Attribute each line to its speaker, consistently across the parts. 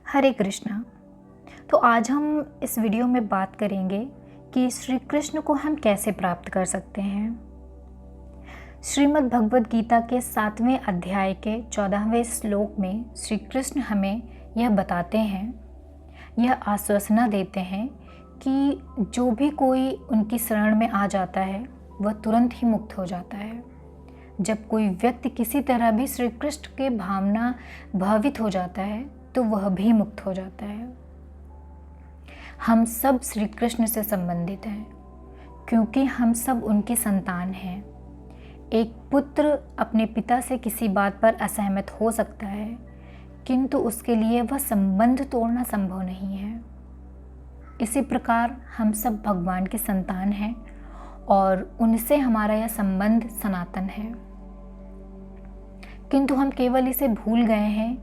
Speaker 1: हरे कृष्णा। तो आज हम इस वीडियो में बात करेंगे कि श्री कृष्ण को हम कैसे प्राप्त कर सकते हैं। श्रीमद् भगवद गीता के 7वें अध्याय के 14वें श्लोक में श्री कृष्ण हमें यह बताते हैं, यह आश्वासना देते हैं कि जो भी कोई उनकी शरण में आ जाता है वह तुरंत ही मुक्त हो जाता है। जब कोई व्यक्ति किसी तरह भी श्री कृष्ण के भावना भावित हो जाता है तो वह भी मुक्त हो जाता है। हम सब श्री कृष्ण से संबंधित हैं क्योंकि हम सब उनकी संतान हैं। एक पुत्र अपने पिता से किसी बात पर असहमत हो सकता है, किंतु उसके लिए वह संबंध तोड़ना संभव नहीं है। इसी प्रकार हम सब भगवान की संतान हैं और उनसे हमारा यह संबंध सनातन है, किंतु हम केवल इसे भूल गए हैं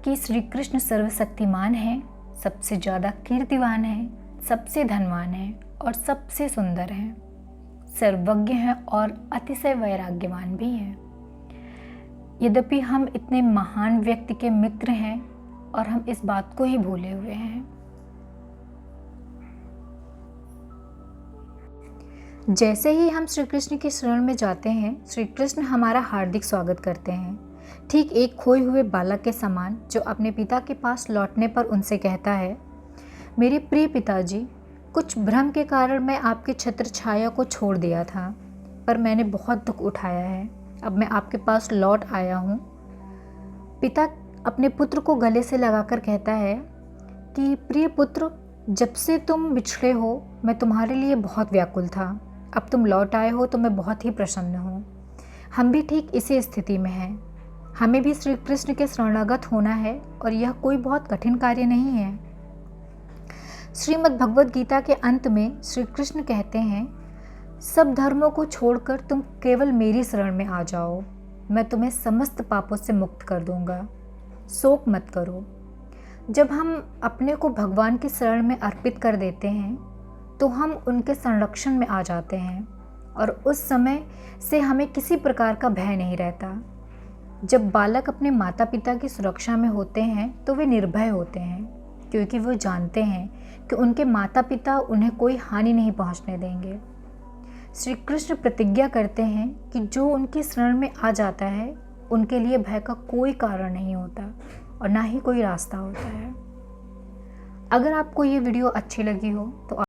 Speaker 1: कि श्री कृष्ण सर्वशक्तिमान है, सबसे ज़्यादा कीर्तिवान है, सबसे धनवान है और सबसे सुंदर है, सर्वज्ञ हैं और अतिशय वैराग्यवान भी हैं। यद्यपि हम इतने महान व्यक्ति के मित्र हैं और हम इस बात को ही भूले हुए हैं। जैसे ही हम श्री कृष्ण की शरण में जाते हैं, श्री कृष्ण हमारा हार्दिक स्वागत करते हैं, ठीक एक खोए हुए बालक के समान जो अपने पिता के पास लौटने पर उनसे कहता है, मेरे प्रिय पिताजी, कुछ भ्रम के कारण मैं आपके छत्र छाया को छोड़ दिया था, पर मैंने बहुत दुख उठाया है। अब मैं आपके पास लौट आया हूँ। पिता अपने पुत्र को गले से लगाकर कहता है कि प्रिय पुत्र, जब से तुम बिछड़े हो मैं तुम्हारे लिए बहुत व्याकुल था। अब तुम लौट आए हो तो मैं बहुत ही प्रसन्न हूँ। हम भी ठीक इसी स्थिति में हैं। हमें भी श्री कृष्ण के शरणागत होना है और यह कोई बहुत कठिन कार्य नहीं है। श्रीमद् भगवद गीता के अंत में श्री कृष्ण कहते हैं, सब धर्मों को छोड़कर तुम केवल मेरी शरण में आ जाओ, मैं तुम्हें समस्त पापों से मुक्त कर दूंगा। शोक मत करो। जब हम अपने को भगवान की शरण में अर्पित कर देते हैं तो हम उनके संरक्षण में आ जाते हैं और उस समय से हमें किसी प्रकार का भय नहीं रहता। जब बालक अपने माता पिता की सुरक्षा में होते हैं तो वे निर्भय होते हैं, क्योंकि वो जानते हैं कि उनके माता पिता उन्हें कोई हानि नहीं पहुंचने देंगे। श्री कृष्ण प्रतिज्ञा करते हैं कि जो उनकी शरण में आ जाता है उनके लिए भय का कोई कारण नहीं होता और ना ही कोई रास्ता होता है। अगर आपको ये वीडियो अच्छी लगी हो तो